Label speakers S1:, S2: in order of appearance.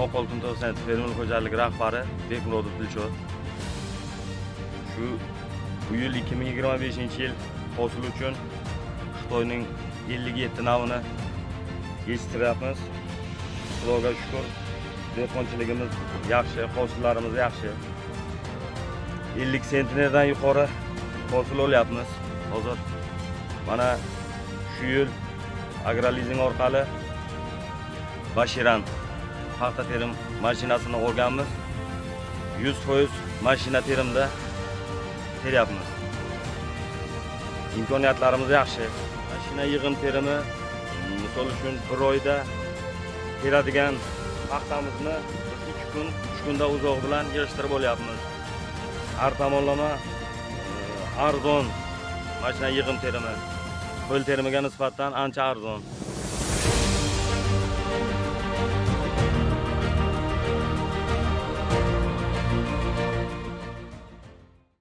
S1: Oqoltin to'g'risida fermer xo'jaligi rahbari Bekmurodov Dilshod. Bu yil 2025-yil hosil uchun Xitoyning 57 navini yetishtiryapmiz. Xudoga shukr, dehqonchiligimiz yaxshi, hosillarimiz yaxshi. 50 sentnerdan yuqori hosil olyapmiz. Hozir mana shu yil agrolizing orqali Bashiran paxta terim mashinasini olganmiz. 100% mashina terimda teryapmiz. İmkoniyatlarimiz yaxshi. Mashina yig'im terimi misol uchun bir oyda teradigan paxtamizni 2 kun, 3 kunda uzoq bilan yig'ishtirib olyapmiz. Har tomonlama arzon mashina yig'im terimi qo'l terimiga nisbatan ancha arzon.